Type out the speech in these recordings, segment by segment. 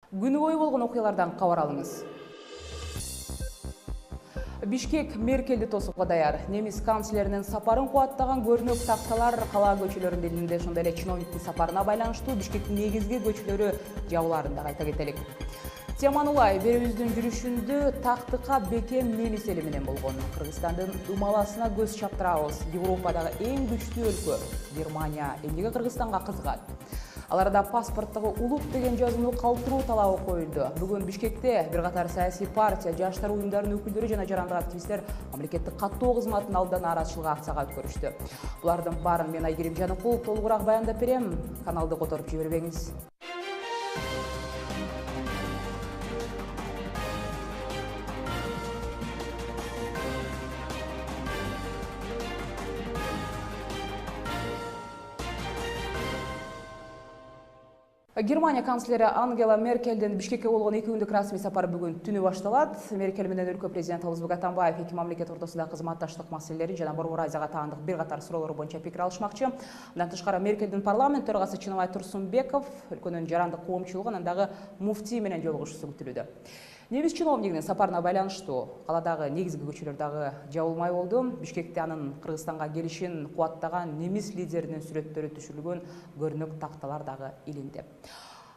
Күнү бою болгон окуялардан кабар алыңыз. Бишкек Меркелди тосууга даяр. Немис канцлеринин сапарын кубаттаган көрүнөк такталар кала көчөлөрүндө илинде, ошондой эле чиновниктин сапарына байланыштуу Бишкектин негизги көчөлөрү жабыларын айта кетелик. Теманулай берүүбүздүн жүрүшүндө тактыкка бекем немис эли менен болгон. Кыргызстандын умаласына көз чаптырабыз. Европадагы эң күчтүү өлкө Германия эмнеге Кыргызстанга кызыгат? Аларда паспорттогу улут деген жазууну калтыруу талабы коюлду. Бүгүн Бишкекте бир катар саясий партия, жаштар уюмдарынын өкүлдөрү жана жарандык активисттер мамлекеттик каттоо кызматынын алдына нааразычылык акцияга өткөрүштү. Булардын баарын мен Айгерим Жаныкул толугураак баяндап берем. Каналды которуп жибербеңиз. Германия канцлери Ангела Меркелдин Бишкекке болгон 2 күндүк расмий сапары бүгүн түнү башталат. Меркель менен өлкө президенти Алыбек Атамбаев эки мамлекет ортосундагы кызматташтык маселелерин жана Борбор Азияга таандык бир катар суроолор боюнча пикир алышмакчы. Мындан тышкары Меркелдин парламент төрагасы Чыныбай Турсунбеков өлкөнүн жарандык коомчулугу анан дагы муфтий менен жолугушуусу күтүлүүдө. Немис чиновнигинин сапарына байланыштуу каладагы негизги көчөлөр дагы жабылмай болду. Бишкекте анын Кыргызстанга келишин кубаттаган немис лидеринин сүрөттөрү түшүрүлгөн көрүнөк такталар дагы илинди.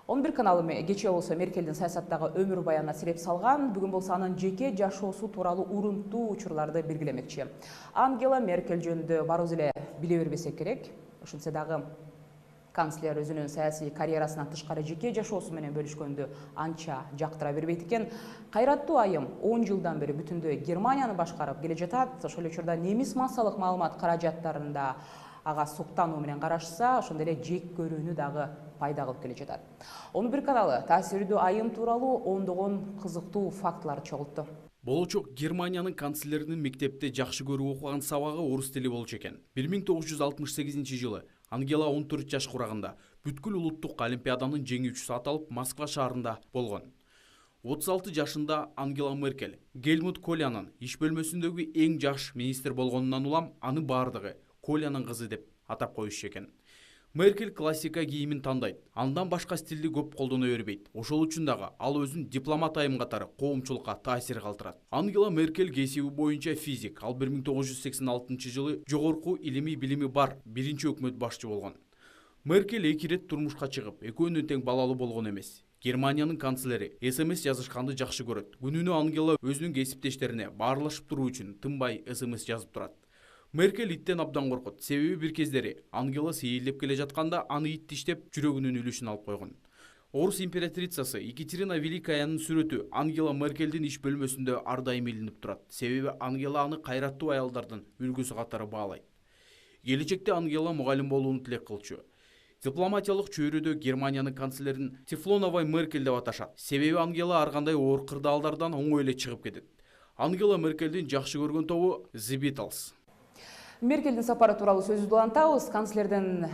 11 каналы кечээ болсо Меркелдин саясаттагы өмүр баянына сиреп салган, бүгүн болсо анын жеке жашоосу тууралуу урунттуу учурларды белгилемекчи. Ангела Меркель жөнүндө барыбыз эле биле бербесек керек. Ошентсе дагы канцлер өзүнүн саясий карьерасынан тышкары жеке жашоосу менен бөлүшкөндү анча жактыра бербейт экен. Кайраттуу айым 10 жылдан бери бүтүндөй Германияны башкарып келе жатат. Ошол эле учурда немис массалык маалымат каражаттарында ага суктануу менен карашса, ошондой эле жек көрүүнү дагы пайда кылып келе жатат. 11 каналы таасирдүү айым тууралуу ондогон кызыктуу фактыларды чогултту. Болочок Германиянын канцлеринин мектепте жакшы көрүп окуган сабагы орус тили болчу экен. 1968 жылы Ангела 14 жаш курагында бүткүл улуттук олимпиаданын жеңүүчүсү аталып Москва шаарында болгон. 36 жашында Ангела Меркель Гельмут Колянын иш бөлмөсүндөгү эң жаш министр болгонунан улам аны бардыгы Колянын кызы деп атап коюшчу экен. Меркель классика кийимин тандайт, андан башка стилди көп колдоно бербейт. Ошол үчүн дагы ал өзүн дипломат айым катары коомчулукка таасир калтырат. Ангела Меркель кесиби боюнча физик. Ал 1986 жылы жогорку илимий билими бар биринчи өкмөт башчы болгон. Меркель 2 рет турмушка чыгып, экөөнүн тең балалуу болгон эмес. Германиянын канцлери СМС жазышканды жакшы көрөт. Күнүнө Ангела өзүнүн кесиптештерине баарлашып туруу үчүн тынбай СМС жазып турат. Меркель иттен абдан коркот. Себеби бир кездери Ангела сейилдеп келе жатканда аны ит тиштеп жүрөгүнүн үлүшүн алып койгон. Орус императрицасы Екатерина Великаянын сүрөтү Ангела Меркелдин иш бөлмөсүндө ар дайым илинип турат. Себеби Ангела аны кайраттуу аялдардын үлгүсү катары баалайт. Келечекте Ангела мугалим болууну тилек кылчу. Дипломатиялык чөйрөдө Германиянын канцлерин Тефлоновой Меркель деп аташат. Себеби Ангела ар кандай оор кырдаалдардан оңой эле чыгып кетет. Ангела Меркелдин жакшы көргөн тобу The Beatles. Меркелдин сапары тууралуу сөз улантабыз. Канцлердин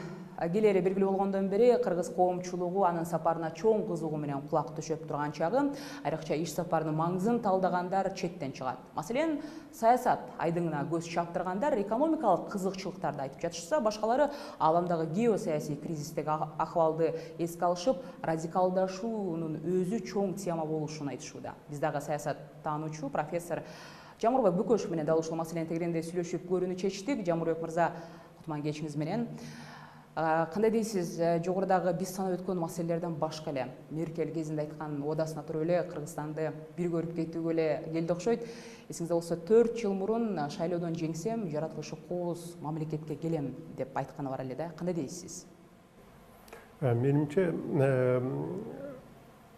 келери белгилүү болгондон бери кыргыз коомчулугу анын сапарына чоң кызыгуу менен кулак төшөп турган чагы. Айрыкча иш сапарынын маңызын талдагандар четтен чыгат. Маселен, саясат айдыңына көз чаптыргандар экономикалык кызыкчылыктарды айтып жатышса, башкалары ааламдагы геосаясий кризистеги акыбалды эске алышып, радикалдашуунун өзү чоң тема болушун айтышууда. Биз дагы саясат таануучу профессор Жамурбек Бүкөшев менен дал ушул маселени тегеренде сүйлөшүп көрүүнү чечтик. Жамурбек мырза, кутман кечиңиз менен. Кандай дейсиз, жогорудагы биз санап өткөн маселелерден башка эле Меркель кезинде айткан оодасына туруп эле Кыргызстанды бир көрүп кетүүгө эле келди окшойт. Эсиңизде болсо 4 жыл мурун шайлоодон жеңсем, жаратылышы кооз мамлекетке келем деп айтканы бар эле да. Кандай дейсиз? Менимче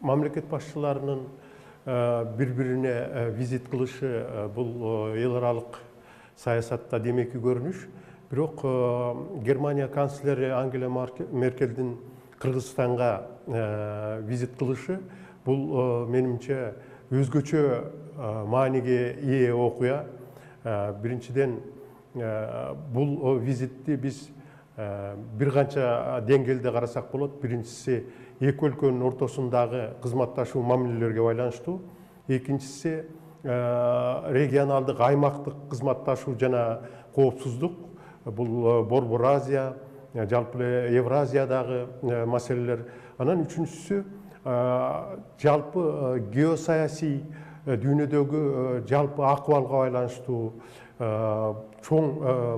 мамлекет башчыларынын бири-бирине визит кылышы бул эл аралык саясатта демеки көрүнүш. Бирок Германия канцлери Ангела Меркелдин Кыргызстанга визит кылышы бул менимче өзгөчө мааниге ээ окуя. Биринчиден бул визитти биз бир канча деңгээлде карасак болот. Биринчиси эки өлкөнүн ортосундагы кызматташуу мамилелерге байланыштуу. Экинчиси регионалдык аймактык кызматташуу жана коопсуздук. Бул Борбор Азия, жалпы Евразиядагы маселелер. Анан үчүнчүсү жалпы геосаясий дүйнөдөгү жалпы акыбалга байланыштуу чоң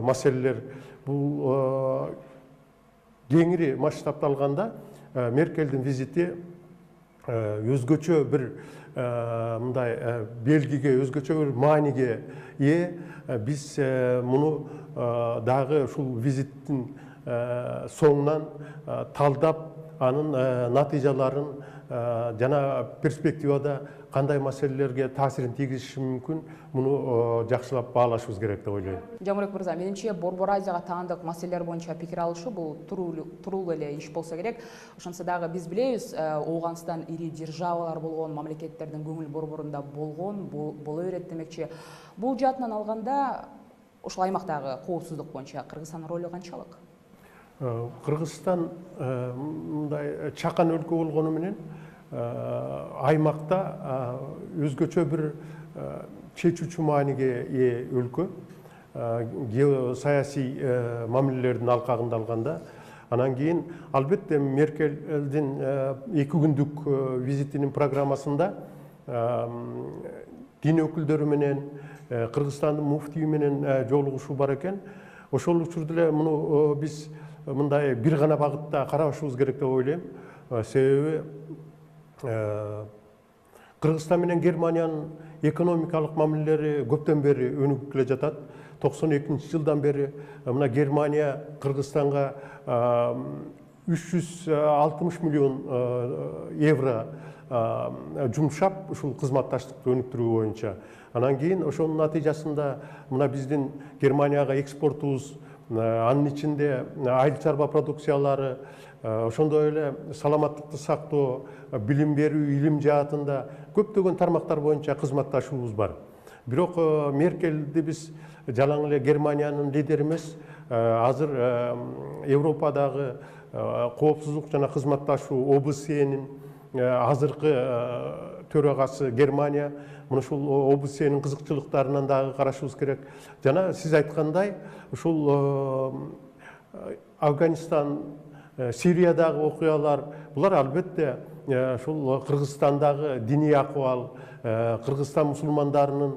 маселелер. Бул кеңири масштабталганда Меркельдин визити өзгөчө бир мындай белгиге, өзгөчө бир мааниге ээ. Биз муну дагы ушул визиттин соңунан талдап, анын натыйжаларын жана перспективада кандай маселелерге таасирин тийгизиши мүмкүн, муну жакшылап баалашыбыз керек деп ойлойм. Жамурек мырза, менимче Борбор Азияга таандык маселелер боюнча пикир алышуу бул туруулуу эле иш болсо керек. Ошонсо дагы биз билебиз, Ооганстан ири державалар болгон, мамлекеттердин көңүл борборунда болгон, боло берет демекчи. Бул жаатынан алганда ушул аймактагы коопсуздук боюнча Кыргызстандын ролу канчалык? Кыргызстан мындай чакан өлкө болгону менен аймакта өзгөчө бир чечүүчү мааниге ээ өлкө. Геосаясий мамилелердин алкагында алганда, анан кийин албетте Меркельдин 2 күндүк визитинин программасында дин өкүлдөрү менен, Кыргызстандын муфтийи менен жолугушуу бар экен. Ошол учурда эле муну биз мындай бир гана багытта карабашыбыз керек деп ойлойм. Себеби Кыргызстан менен Германиянын экономикалык мамилелери көптөн бери өнүгүп келе жатат. 92-жылдан бери мына Германия Кыргызстанга 360 миллион евро жумшап, ушул кызматташтыкты өнүктүрүү боюнча. Анан кийин ошонун натыйжасында мына биздин Германияга экспортубуз, анын ичинде айыл чарба продукциялары, ошондой эле саламаттыкты сактоо, билим берүү, илим жаатында көптөгөн тармактар боюнча кызматташуубуз бар. Бирок Меркельди биз жалаң эле Германиянын лидери эмес, азыр Европадагы коопсуздук жана кызматташуу ОБСЕнин азыркы төрагасы Германия, мына ушул ОБСЕнин кызыкчылыктарынан дагы карашыбыз керек. Жана сиз айткандай, ушул Афганистан, Сириядагы окуялар, булар албетте ушул Кыргызстандагы диний акыбал, Кыргызстан мусулмандарынын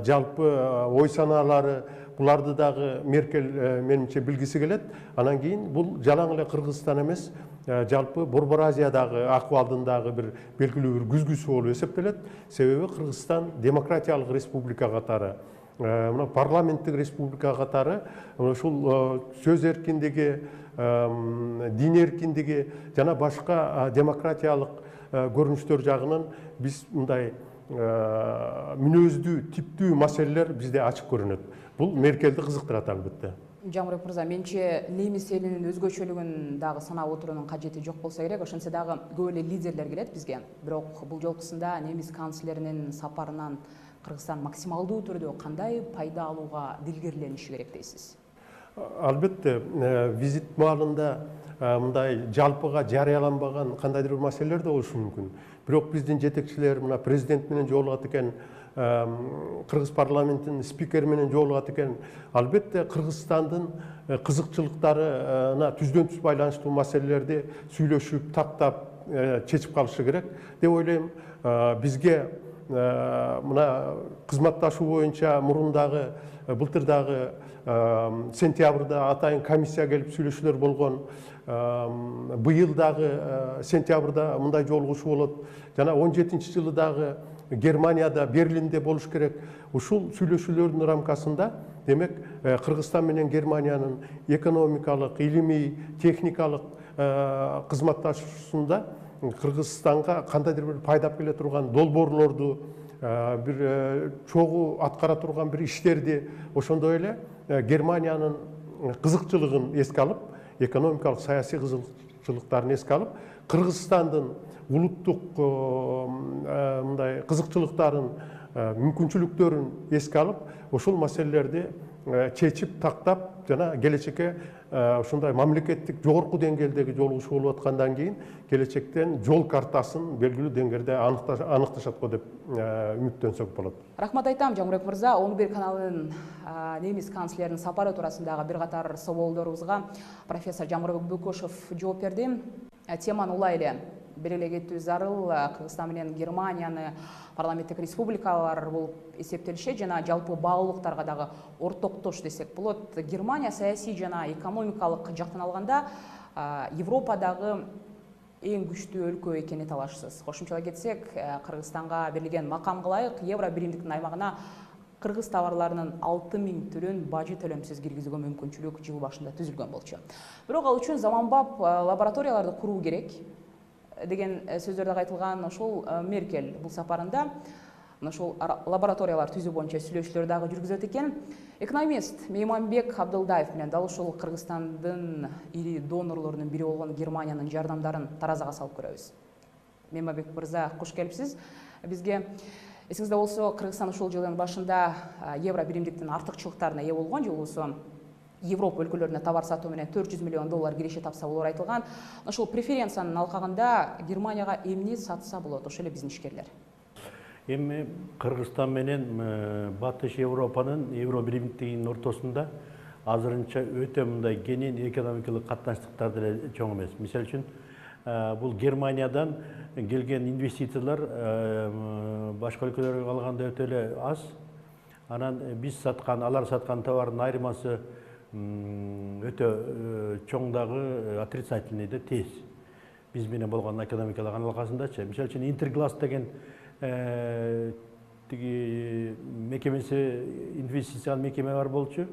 жалпы ой санаалары, буларды дагы Меркель менимче билгиси келет. Анан кийин бул жалаң эле Кыргызстан эмес, жалпы Борбор Азиядагы акыбалдын дагы бир белгилүү бир күзгүсү болуп эсептелет. Себеби Кыргызстан демократиялык республика катары, мына парламенттик республика катары ушул сөз эркиндиги, дин эркиндиги жана башка демократиялык көрүнүштөр жагынан биз мындай мүнөздүү, типтүү маселелер бизде ачык көрүнөт. Бул Меркельди кызыктырат албетте. Жамурек мырза, менимче немис элинин өзгөчөлүгүн дагы санап отуруунун кажети жок болсо керек. Ошентсе дагы көп эле лидерлер келет бизге. Бирок бул жолкусунда немис канцлеринин сапарынан Кыргызстан максималдуу түрдө кандай пайда алууга дилгерлениши керек дейсиз? Албетте, визит маалында мындай жалпыга жарыяланбаган кандайдыр бир маселелер да болушу мүмкүн. Бирок биздин жетекчилер мына президент менен жолугат экен, Кыргыз парламентинин спикери менен жолугат экен. Албетте Кыргызстандын кызыкчылыктарына түздөн түз байланыштуу маселелерди сүйлөшүп, тактап, чечип калышы керек деп ойлойм. Бизге мына кызматташуу боюнча мурундагы, былтырдагы сентябрда атайын комиссия келип сүйлөшүүлөр болгон. Быйыл дагы сентябрда мындай жолугушуу болот. Жана 17-жылы дагы Германияда, Берлинде болуш керек. Ушул сүйлөшүүлөрдүн рамкасында, демек, Кыргызстан менен Германиянын экономикалык, илимий, техникалык кызматташуусунда Кыргызстанга кандайдыр бир пайдап келе турган долбоорлорду, бир чогуу аткара турган бир иштерди, ошондой эле Германиянын кызыкчылыгын эске алып, экономикалык саясий кызыкчылыктарын эске алып, Кыргызстандын улуттук мындай кызыкчылыктарын, мүмкүнчүлүктөрүн эске алып, ошол маселелерди чечип, тактап жана келечекке ушундай мамлекеттик жогорку деңгээлдеги жолугушуу болуп аткандан кийин келечектен жол картасын белгилүү деңгээлде аныкташат го деп үмүттөнсөк болот. Рахмат айтам, Жамурек мырза. 11 каналынын немис канцлеринин сапары туурасындагы бир катар соолдорубузга профессор Жамурек Бөкөшев жооп берди. Теманы улай эле белгилей кетүү зарыл. Кыргызстан менен Германияны парламенттик республикалар болуп эсептелишет жана жалпы баалуулуктарга дагы ортоктош десек болот. Германия саясий жана экономикалык жактан алганда Европадагы эң күчтүү өлкө экени талашсыз. Кошумчалай кетсек, Кыргызстанга берилген макамга ылайык евро биримдиктин аймагына кыргыз товарларынын 6000 түрүн бажы төлөмсүз киргизүүгө мүмкүнчүлүк жыл башында түзүлгөн болчу. Бирок ал үчүн заманбап лабораторияларды куруу керек деген сөздөр дагы айтылган. Ошол Меркель бул сапарында ошол лабораториялар түзүү боюнча сүйлөшүүлөр дагы жүргүзөт экен. Экономист Мейманбек Абдылдаев менен дал ушул Кыргызстандын ири донорлорунун бири болгон Германиянын жардамдарын таразага салып көрөбүз. Мейманбек мырза, кош келипсиз бизге. Эсиңизде болсо, Кыргызстан ушул жылдын башында евро биримдиктин артыкчылыктарына ээ болгон, же болбосо Европа өлкөлөрүнө товар сатуу менен $400 миллион киреше тапса болор айтылган. Ошол преференциянын алкагында Германияга эмне сатса болот ошол эле бизнешкерлер? Эми Кыргызстан менен Батыш Европанын евро биримдигинин ортосунда азырынча өтө мындай кенен экономикалык катнаштыктар деле чоң эмес. Мисалы үчүн бул Германиядан келген инвестициялар башка өлкөлөргө алганда өтө эле аз. Анан алар саткан товардын айырмасы өтө чоң дагы отрицательный да тез. Биз менен болгон экономикалык алакасындачы. Мисалы үчүн Интерглас деген тиги мекемеси инвестициялык мекеме бар болчу.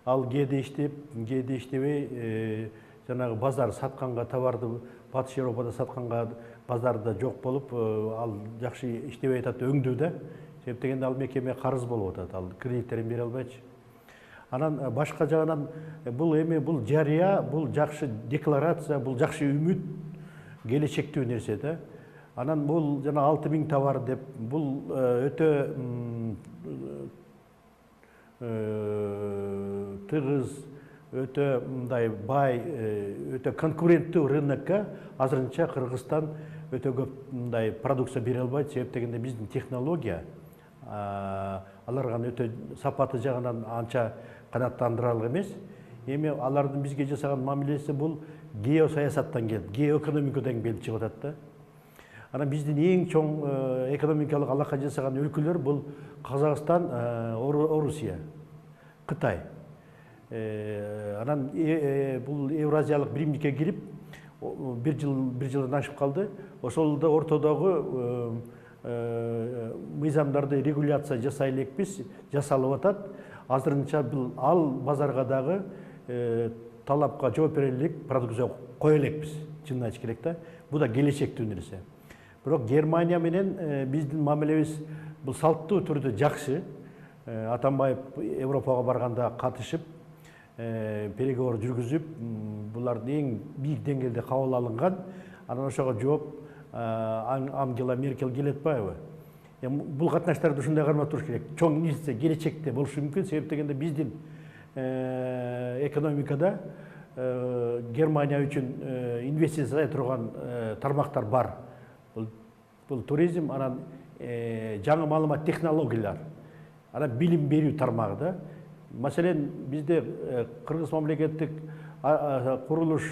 Ал кээде иштеп, кээде иштебей жанагы базар сатканга товарды Батыш Европада сатканга базарда жок болуп, ал жакшы иштебей атат, өңдүү да. Себеп дегенде ал мекеме карыз болуп атат, ал кредиттерин бере албайчы. Анан башка жагынан бул жарыя, бул жакшы декларация, бул жакшы үмүт, келечектүү нерсе да. Анан бул жана 6000 товар деп, бул өтө тыгыз, өтө мындай бай, өтө конкуренттүү рынокко азырынча Кыргызстан өтө көп мындай продукция бере албайт. Себеп дегенде биздин технология аларга өтө сапаты жагынан анча канааттандырарлык эмес. Эми алардын бизге жасаган мамилеси бул геосаясаттан келип, геоэкономикадан келип чыгып атат да. Анан биздин эң чоң экономикалык алака жасаган өлкөлөр бул Казакстан, Орусия, Кытай. Анан бул Евразиялык биримдикке кирип бир жылдан ашып калды. Ошол да ортодогу мыйзамдарды регуляция жасай элекпиз, жасалып атат. Азырынча ал базарга дагы талапка жооп бере элек продукция кое элекпиз. Чынын айтыш керек да. Бул да келечектүү нерсе. Бирок Германия менен биздин мамилебиз бул салттуу түрдө жакшы. Атамбаев Европага барганда катышып, переговор жүргүзүп, булардын эң бийик деңгээлде кабыл алынган. Анан ошого жооп Ангела Меркель келе атпайбы? Бул катнаштарды ушундай кармап туруш керек. Чоң инвестиция келечекте болушу мүмкүн. Себеп дегенде биздин экономикада Германия үчүн инвестиция жасай турган тармактар бар. Бул туризм, анан жаңы маалымат технологиялар, анан билим берүү тармагы да. Маселен, бизде Кыргыз мамлекеттик курулуш,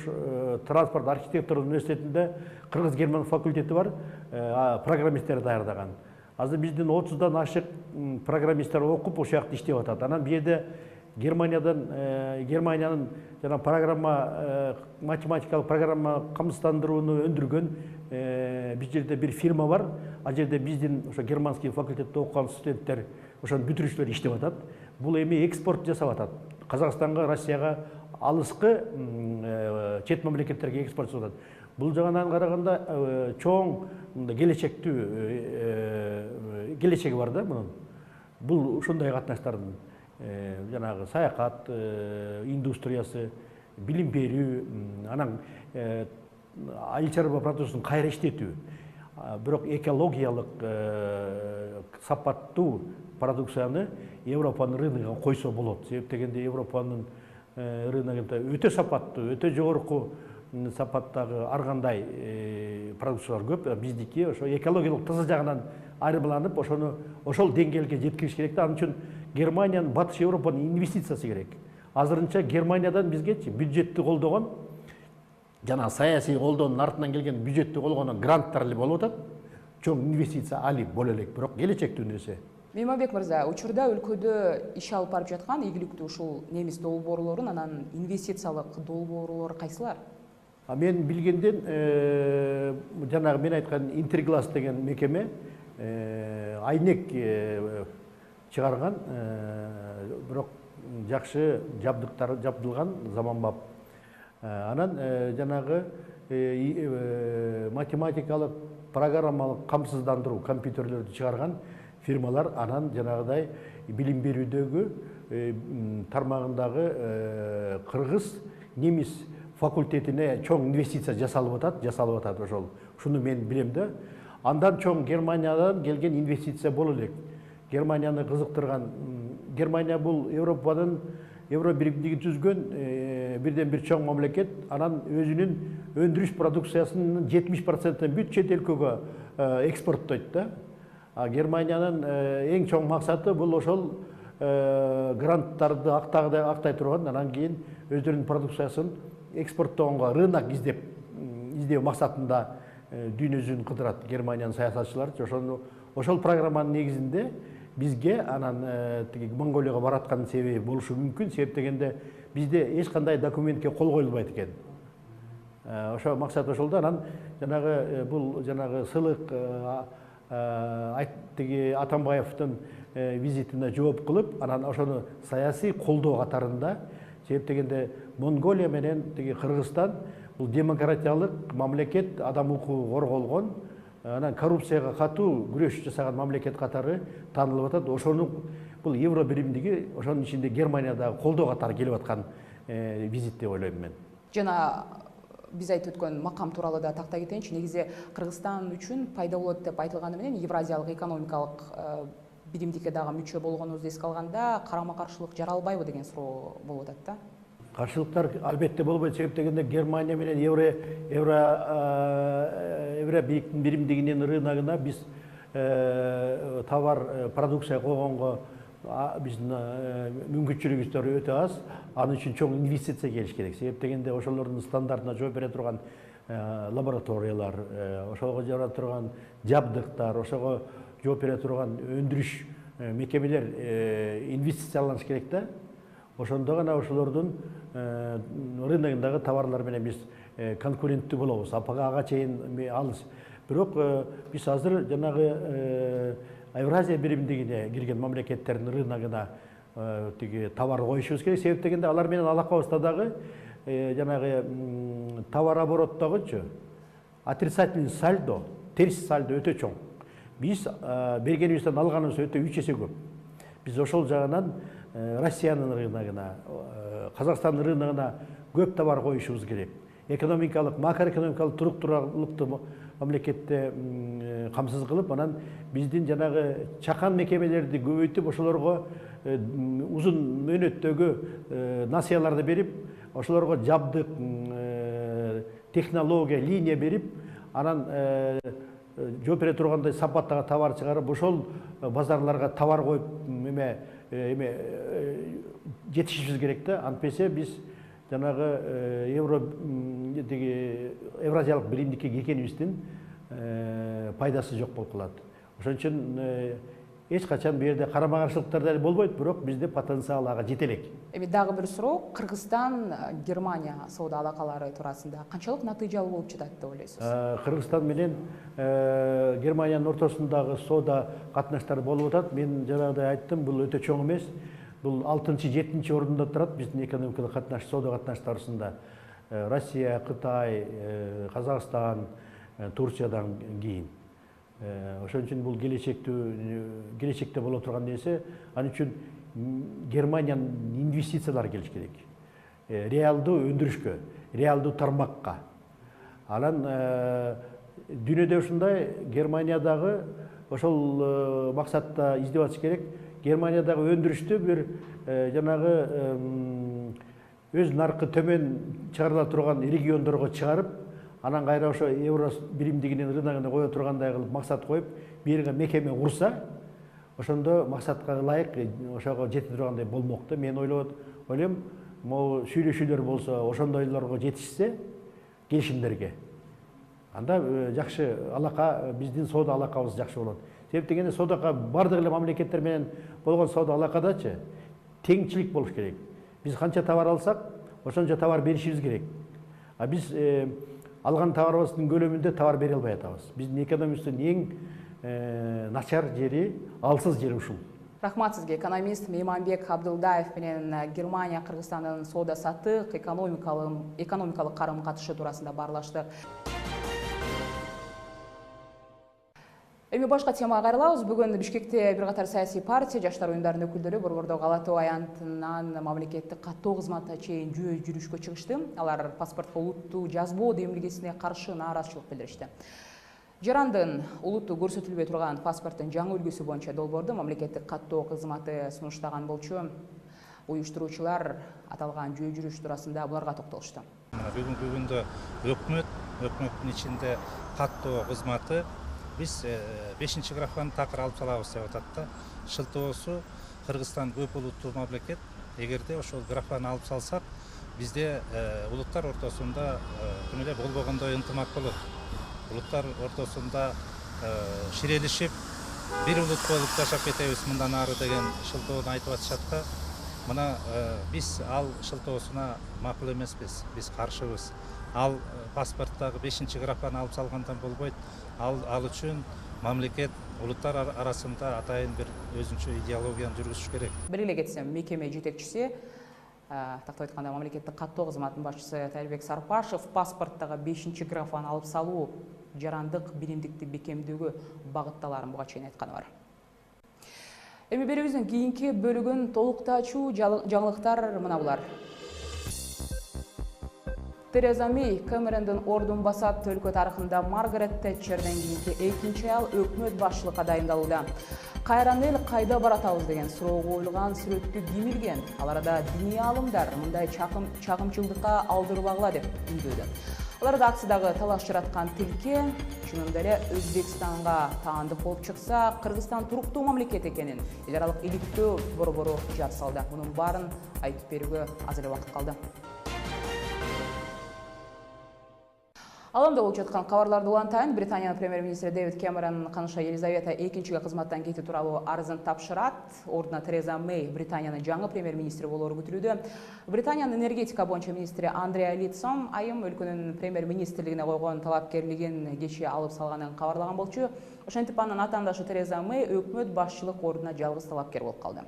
транспорт, архитектура университетинде Кыргыз-Герман факультети бар, программисттер даярдаган. Азыр биздин 30дан ашык программисттер окуп ошол жакта иштеп атат. Анан бу жерде Германиянын жана программа, математикалык программа камсыздандырууну өндүргөн биз жерде бир фирма бар. Ал жерде биздин ошо германский факультетте окуган студенттер, ошонун бүтүрүүчүлөр иштеп атат. Бул эми экспорт жасап атат. Казакстанга, Россияга, алыскы чет мамлекеттерге экспорт жасап атат. Бул жагынан караганда чоң келечеги бар да мунун. Бул ушундай катнаштардын жанагы саякат индустриясы, билим берүү, анан айыл чарба продуктусун кайра иштетүү. Бирок экологиялык сапаттуу продукцияны Европанын рыногуна койсо болот. Себеп дегенде Европанын рыногунда өтө сапаттуу, өтө жогорку сапаттагы ар кандай продукциялар көп. Биздики ошо экологиялык таза жагынан айырмаланып, ошол деңгээлге жеткириш керек да. Ал үчүн Германиянын, Батыш Европанын инвестициясы керек. Азырынча Германиядан бизгечи бюджетти колдогон жана саясий колдоонун артынан келген бюджеттик колгоно гранттар эле болуп атат. Чоң инвестиция алып боло элек, бирок келечектүү нерсе. Мейманбек мырза, учурда өлкөдө иш алып барып жаткан ийгиликтүү ушул немис долбоорлорун, анан инвестициялык долбоорлор кайсылар? Мен билгенден жанагы мен айткан Интерглас деген мекеме айнек чыгарган, бирок жакшы жабдыктар жабдылган, заманбап. Анан жанагы математикалык, программалык камсыздандыруу компьютерлерди чыгарган фирмалар анан жанагыдай билим берүүдөгү тармагындагы кыргыз немис факультетине чоң инвестиция жасалып атат ошол. Шуну мен билем да. Андан чоң Германиядан келген инвестиция боло элек. Германияны кызыктырган, Германия бул Европанын Евро биримдиги түзгөн бирден бир чоң мамлекет, анан өзүнүн өндүрүш продукциясынын 70%-ын бүт чет өлкөгө экспорттойт да. Германиянын эң чоң максаты бул ошол гранттарды актай турган, анан кийин өздөрүнүн продукциясын экспорттогонго рынок издөө максатында дүйнө жүзүн кыдырат Германиянын саясатчылары. Ошол программанын негизинде бизге анан Монголияга бараткан себеби болушу мүмкүн. Себеп дегенде бизде эч кандай документке кол коюлбайт экен. Ошо максат ошолда. Анан бул сыйлык Атамбаевдин визитине жооп кылып, анан ошону саясий колдоо катарында, себеп дегенде Монголия менен Кыргызстан бул демократиялык мамлекет, адам укугу корголгон, анан коррупцияга катуу күрөш жасаган мамлекет катары таанылып атат. Ошону бул евро биримдиги ошонун ичинде Германиядагы колдоо катары келип аткан визит деп ойлойм мен. Жана биз айтып өткөн макам тууралуу да тактай кетейинчи. Негизи Кыргызстан үчүн пайда болот деп айтылганы менен Евразиялык экономикалык биримдикке дагы мүчө болгонубузду эске алганда карама-каршылык жаралбайбы деген суроо болуп атат да. Каршылыктар албетте болбойт. Себеп дегенде Германия менен евро биримдигинин рыногуна биз товар, продукция койгонго биздин мүмкүнчүлүгүбүздөр өтө аз. Аны үчүн чоң инвестиция келиш керек. Себеп дегенде ошолордун стандартына жооп бере турган лабораториялар, ошого жарата турган жабдыктар, ошого жооп бере турган өндүрүш мекемелер инвестицияланыш керек да. Ошондо гана ошолордун рыногундагы товарлар менен биз конкуренттүү болобуз. Ага чейин алыс. Бирок биз азыр жанагы Евразия биримдигине кирген мамлекеттердин рыногуна товар коюшубуз керек. Себеп дегенде алар менен алакабызда дагы жанагы товар обороттогучу отрицательный сальдо, терс сальдо өтө чоң. Биз бергенибизден алганыбыз өтө 3 эсе көп. Биз ошол жагынан Россиянын рыногуна, Казакстандын рыногуна көп товар коюшубуз керек. Экономикалык, макроэкономикалык туруктуулукту мамлекетте камсыз кылып, анан биздин жанагы чакан мекемелерди көбөйтүп, ошолорго узун мөөнөттөгү насыяларды берип, ошолорго жабдык, технология, линия берип, анан жооп бере тургандай сапаттагы товар чыгарып, ошол базарларга товар коюп жетишишибиз керек да. Антпесе биз жанагы Евразиялык биримдикке киргенибиздин пайдасы жок болуп калат. Ошон үчүн эч качан бу жерде карама-каршылыктар да болбойт, бирок бизде потенциал ага жете элек. Дагы бир суроо, Кыргызстан Германия соода алакалары туурасында канчалык натыйжалуу болуп жатат деп ойлойсуз? Кыргызстан менен Германиянын ортосундагы соода катнаштар болуп атат. Мен жанагыдай айттым, бул өтө чоң эмес. Бул 6-7 орунда турат биздин экономикалык катнаш, соода катнаштар арасында. Россия, Кытай, Казакстан, Турциядан кийин. Ошон үчүн бул келечекте боло турган нерсе. Ал үчүн Германиянын инвестициялары келиш керек. Реалдуу өндүрүшкө, реалдуу тармакка. Анан дүйнөдө ушундай, Германиядагы ошол максатта издеп керек. Германиядагы өндүрүштү бир жанагы өз наркы төмөн чыгарыла турган региондорго чыгарып, анан кайра ошо евро биримдигинин рыногуна кое тургандай кылып максат коюп, бирге мекеме курса, ошондо максатка ылайык ошого жете тургандай болмок да. Мен ойлойм, могу сүйлөшүүлөр болсо, ошондойлорго жетишсе, келишимдерге. Анда жакшы алака, биздин соода алакабыз жакшы болот. Себеп дегенде соодага бардык эле мамлекеттер менен болгон соода алакадачы теңчилик болуш керек. Биз канча товар алсак, ошончо товар беришибиз керек. А биз алган товарыбыздын көлөмүндө товар бере албай атабыз. Биздин экономикабыздын эң начар жери, алсыз жери ушул. Рахмат сизге. Экономист Мейманбек Абдылдаев менен Германия Кыргызстандын соода саттык, экономикалык карым-катышы туурасында баарлаштык. Эми башка темага кайрылабыз. Бүгүн Бишкекте бир катар саясий партия, жаштар оюндарынын өкүлдөрү Борбордогу Ала Тоо аянтынан мамлекеттик каттоо кызматына чейин жөө жүрүшкө чыгышты. Алар паспортко улуттуу жазбоо демилгесине каршы нааразычылык билдиришти. Жарандын улуттуу көрсөтүлбөй турган паспорттун жаңы үлгүсү боюнча долбоорду мамлекеттик каттоо кызматы сунуштаган болчу. Уюштуруучулар аталган жөө жүрүш туурасында буларга токтолушту. Бүгүнкү күндө өкмөттүн ичинде каттоо кызматы биз 5-чи графаны такыр алып салабыз деп атат да. Шылтоосу Кыргызстан көп улуттуу мамлекет. Эгерде ошол графаны алып салсак, бизде улуттар ортосунда күн эле болбогондой ынтымак болот. Улуттар ортосунда ширелишип, бир улут болуп жашап кетебиз мындан ары деген шылтоону айтып атышат да. Мына биз ал шылтоосуна макул эмеспиз, биз каршыбыз. Ал паспорттагы 5-чи графаны алып салгандан болбойт. Ал үчүн мамлекет улуттар арасында атайын бир өзүнчө идеологияны жүргүзүш керек. Бир эле кетсем, мекеме жетекчиси, тактап айтканда мамлекеттик каттоо кызматынын башчысы Талбек Сарпашев паспорттагы 5-чи графаны алып салуу жарандык биримдикти бекемдөөгө багытталарын буга чейин айтканы бар. Эми берүүбүздүн кийинки бөлүгүн толуктачуу жаңылыктар мына булар. Тереза Мэй Кэмерондун ордун басат. Өлкө тарыхында Маргарет Тэтчерден кийинки экинчи аял өкмөт башчылыкка дайындалууда. Кайран эл кайда баратабыз деген суроо коюлган сүрөттү ким илген? Ал арада диний аалымдар мындай чагымчылдыкка алдырбагыла деп үндөдү. Ал арада акциядагы талаш жараткан тилке чынында эле Өзбекстанга таандык болуп чыкса, Кыргызстан туруктуу мамлекет экенин эл аралык иликтөө борбору жар салды. Мунун баарын айтып берүүгө аз эле убакыт калды. Аламда болуп жаткан кабарларды улантайын. Британиянын премьер-министри Дэвид Кэмерон каныша Елизавета экинчиге кызматтан кетүү тууралуу арызын тапшырат. Ордуна Тереза Мэй Британиянын жаңы премьер-министри болоору күтүлүүдө. Британиянын энергетика боюнча министри Андреа Литсон айым өлкөнүн премьер-министрлигине койгон талапкерлигин кечээ алып салганын кабарлаган болчу. Ошентип анын атаандашы Тереза Мэй өкмөт башчылык ордуна жалгыз талапкер болуп калды.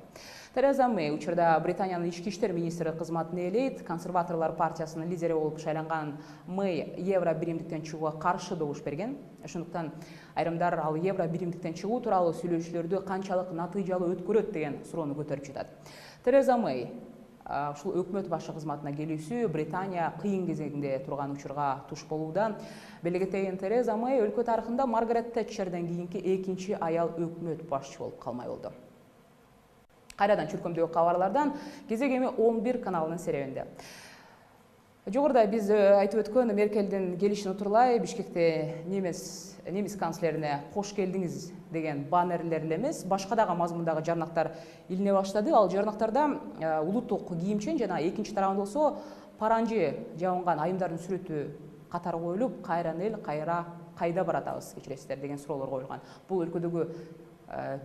Тереза Мэй учурда Британиянын ички иштер министри кызматын ээлейт. Консерваторлор партиясынын лидери болуп шайланган Мэй евро биримдиктен чыгууга каршы добуш берген. Ошондуктан айрымдар ал евро биримдиктен чыгуу тууралуу сүйлөшүүлөрдү канчалык натыйжалуу өткөрөт деген суроону көтөрүп жатат. Тереза Мэй ушул өкмөт башчы кызматына келүүсү Британия кыйын кезегинде турган учурга туш болууда. Беле кетейин, Тереза Мэй өлкө тарыхында Маргарет Тэтчерден кийинки экинчи аял өкмөт башчы болуп калмай болду. Кайрадан чүркөмдөгү кабарлардан кезек эми 11 каналынын серебинде. Жогоруда биз айтып өткөн Меркелдин келишин утурлай Бишкекте немис канцлерине кош келдиңиз деген баннерлер эле эмес, башка дагы мазмундагы жарнактар илине баштады. Ал жарнактарда улуттук кийимчен жана экинчи тарабында болсо паранжы жабынган айымдардын сүрөтү катары коюлуп, кайран эл кайда баратабыз кечиресиздер деген суроолор коюлган. Бул өлкөдөгү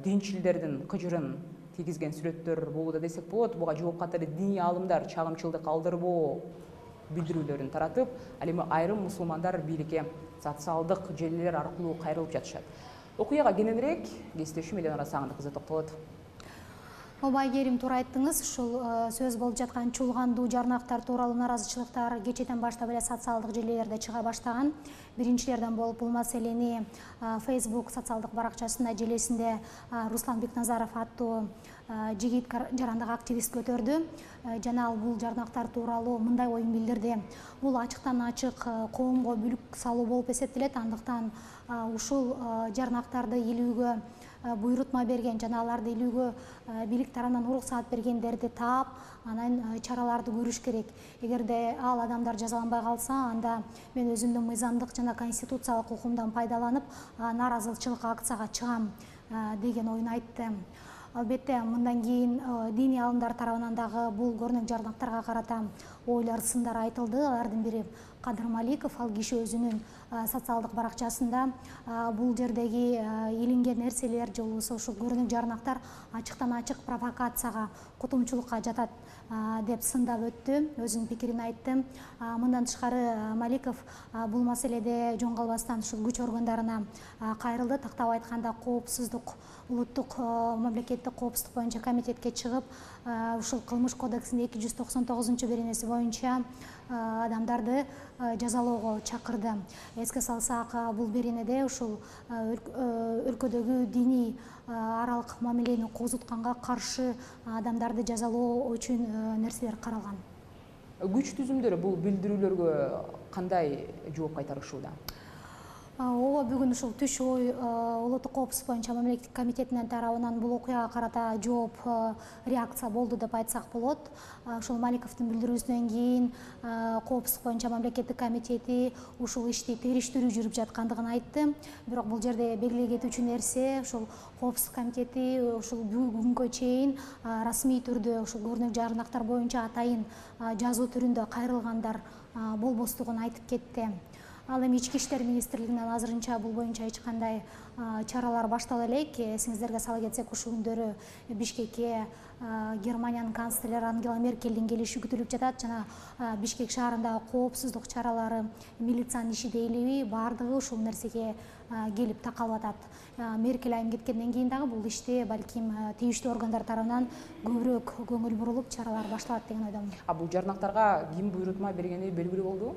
динчилдердин кыжырын тийгизген сүрөттөр болууда десек болот. Буга жооп катары диний аалымдар чагымчылдык алдырбоо билдирүүлөрүн таратып, ал эми айрым мусулмандар бийликке социалдык желилер аркылуу кайрылып жатышат. Окуяга кененирээк кесиптешим Эленора Сагындыкызы токтолот. Айгерим, туура айттыңыз. Ушул сөз болуп жаткан чуулгандуу жарнактар тууралуу нааразычылыктар кечээден баштап эле социалдык желилерде чыга баштаган. Биринчилерден болуп бул маселени Facebook социалдык баракчасында желесинде Руслан Бекназаров аттуу жигит жарандык активист көтөрдү. Жана ал бул жарнактар тууралуу мындай оюн билдирди. Бул ачыктан ачык коомго бүлүк салуу болуп эсептелет. Андыктан ушул жарнактарды илүүгө буйрутма берген жана аларды илүүгө бийлик тарабынан уруксаат бергендерди таап, анан чараларды көрүш керек. Эгерде ал адамдар жазаланбай калса, анда мен өзүмдүн мыйзамдык жана конституциялык укумдан пайдаланып нааразычылык акцияга чыгам деген оюн айтты. Албетте, мындан кийин диний аалымдар тарабынан дагы бул көрнөк жарнактарга карата ойлор, сындар айтылды. Алардын бири Кадыр Маликов ал киши өзүнүн социалдык баракчасында бул жердеги илинген нерселер же болбосо ушул көрүнүк жарнактар ачыктан ачык провокацияга, кутумчулукка жатат деп сындап өттү, өзүнүн пикирин айтты. Мындан тышкары Маликов бул маселеде жоң калбастан ушул күч органдарына кайрылды. Тактап айтканда коопсуздук, улуттук мамлекеттик коопсуздук боюнча комитетке чыгып, ушул кылмыш кодексинин 299-беренеси боюнча адамдарды жазалоого чакырды. Эске салсак, бул беренеде ушул өлкөдөгү диний аралык мамилени козутканга каршы адамдарды жазалоо үчүн нерселер каралган. Күч түзүмдөрү бул билдирүүлөргө кандай жооп кайтарышууда? Ооба, бүгүн ушул түш ой улуттук коопсуздук боюнча мамлекеттик комитетинин тарабынан бул окуяга карата жооп реакция болду деп айтсак болот. Ушул Маликовдун билдирүүсүнөн кийин коопсуздук боюнча мамлекеттик комитети ушул ишти териштирүү жүрүп жаткандыгын айтты. Бирок бул жерде белгилей кетүүчү нерсе, ушул коопсуздук комитети ушул бүгүнгө чейин расмий түрдө ушул көрүнүк жарнактар боюнча атайын жазуу түрүндө кайрылгандар болбостугун айтып кетти. Ал эми Ички иштер министрлигинен азырынча бул боюнча эч кандай чаралар баштала элек. Эсиңиздерге сала кетсек, ушул күндөрү Бишкекке Германиянын канцлери Ангела Меркелдин келиши күтүлүп жатат жана Бишкек шаарындагы коопсуздук чаралары, милициянын иши дейли баардыгы ушул нерсеге келип такалып атат. Меркель айым кеткенден кийин дагы бул ишти балким тийиштүү органдар тарабынан көбүрөөк көңүл бурулуп чаралар башталат деген ойдомун. Бул жарнактарга ким буйрутма бергени белгилүү болду?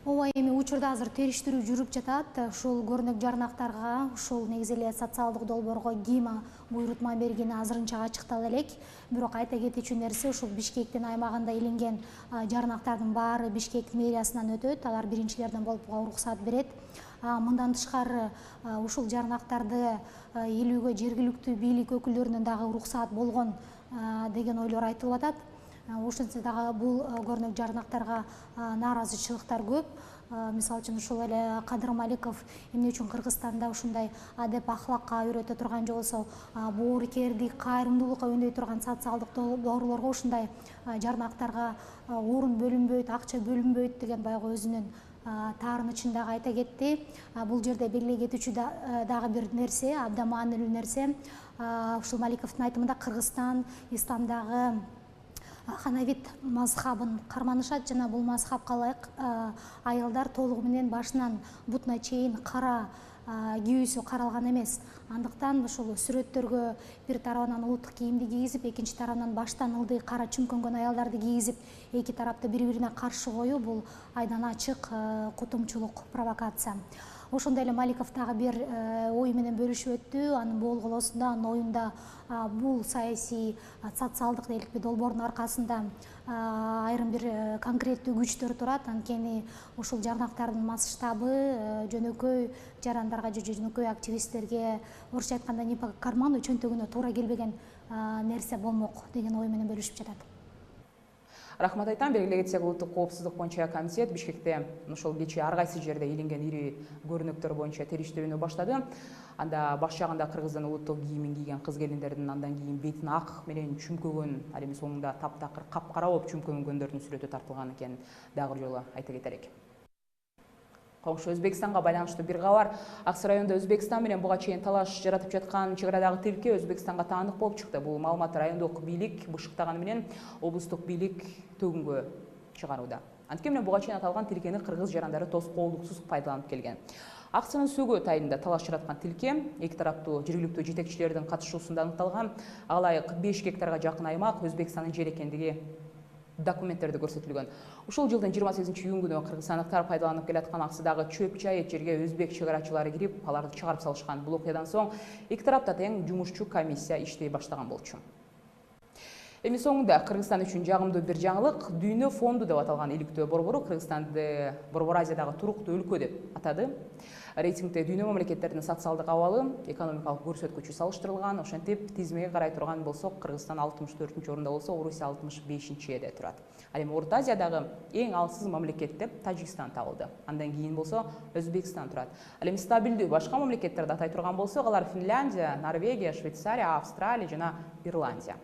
Ооба, эми учурда азыр териштирүү жүрүп жатат. Ушул көрүнүк жарнактарга, ушул негизи эле социалдык долбоорго ким буйрутма бергени азырынча ачыктала элек. Бирок айта кетүүчү нерсе, ушул Бишкектин аймагында илинген жарнактардын баары Бишкек мэриясынан өтөт. Алар биринчилерден болуп уруксат берет. Мындан тышкары ушул жарнактарды илүүгө жергиликтүү бийлик өкүлдөрүнүн дагы уруксат болгон деген ойлор айтылып атат. Ошентсе дагы бул көрүнүк жарнактарга нааразычылыктар көп. Мисалы үчүн ушул эле Кадыр Маликов эмне үчүн Кыргызстанда ушундай адеп ахлакка үйрөтө турган же болбосо боорукердик, кайрымдуулукка үндөй турган социалдык долбоорлорго ушундай жарнактарга орун бөлүнбөйт, акча бөлүнбөйт деген баягы өзүнүн таарынычын дагы айта кетти. Бул жерде белгилей кетүүчү дагы бир нерсе, абдан маанилүү нерсе, ушул Маликовдун айтымында Кыргызстан исламдагы Ханавит мазхабын карманышат жана бул мазхабка ылайык аялдар толугу менен башынан бутуна чейин кара кийүүсү каралган эмес. Андыктан ушул сүрөттөргө бир тарабынан улуттук кийимди кийгизип, экинчи тарабынан баштан ылдый кара чүмкөнгөн аялдарды кийгизип, эки тарапты бири-бирине каршы коюу бул айдан ачык кутумчулук, провокация. Ошондой эле Маликов дагы бир ой менен бөлүшүп өттү. Анын болголосунда, анын оюнда бул саясий, социалдык дейликпи долбоордун аркасында айрым бир конкреттүү күчтөр турат. Анткени ушул жарнактардын масштабы жөнөкөй жарандарга же жөнөкөй активисттерге, орусча айтканда, не по карману, чөнтөгүнө туура келбеген нерсе болмок деген ой менен бөлүшүп жатат. Рахмат айтам. Белгилей кетсек, улуттук коопсуздук боюнча комитет Бишкекте ушул кечээ ар кайсы жерде илинген ири көрүнүктөр боюнча териштирүүнү баштады. Анда баш жагында Кыргыздын улуттук кийимин кийген кыз келиндердин андан кийин бетин ак менен чүмкөгөн, ал эми соңунда таптакыр капкара болуп чүмкөнгөндөрдүн сүрөтү тартылган экен. Дагы бир жолу айта кетелик. Коңшу Өзбекстанга байланыштуу бир кабар. Аксы районунда Өзбекстан менен буга чейин талаш жаратып жаткан чек арадагы тилке Өзбекстанга таандык болуп чыкты. Бул маалымат райондук бийлик бышыктаганы менен облустук бийлик төгүнгө чыгарууда. Анткени менен буга чейин аталган тилкени кыргыз жарандары тоскоолдуксуз пайдаланып келген. Аксынын сөгөт айында талаш жараткан тилке эки тараптуу жергиликтүү жетекчилердин катышуусунда аныкталган. Алайык 5 гектарга жакын аймак Өзбекстандын жери экендиги документтерде көрсөтүлгөн. Ушул жылдын 28-июнь күнү кыргызстандыктар пайдаланып келаткан аксыдагы чөп жайыт жерге өзбек чек арачылары кирип, аларды чыгарып салышкан. Бул окуядан соң эки тарапта тең жумушчу комиссия иштей баштаган болчу. Эми соңунда Кыргызстан үчүн жагымдуу бир жаңылык. Дүйнө фонду деп аталган иликтөө борбору Кыргызстанды Борбор Азиядагы туруктуу өлкө деп атады. Рейтингде дүйнө мамлекеттеринин социалдык абалы, экономикалык көрсөткүчү салыштырылган. Ошентип тизмеге карай турган болсок, Кыргызстан 64-орунда болсо, Орусия 65-де турат. Ал эми Орто Азиядагы эң алсыз мамлекет деп Тажикстан табылды. Андан кийин болсо Өзбекстан турат. Ал эми стабилдүү башка мамлекеттерди атай турган болсок, алар Финляндия, Норвегия, Швейцария, Австралия жана Ирландия.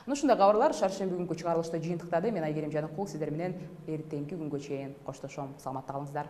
Мына ушундай кабарлар шаршемби күнкү чыгарылышта жыйынтыктады. Мен Айгерим Жаныкул, сиздер менен эртеңки күнгө чейин коштошом. Саламатта калыңыздар.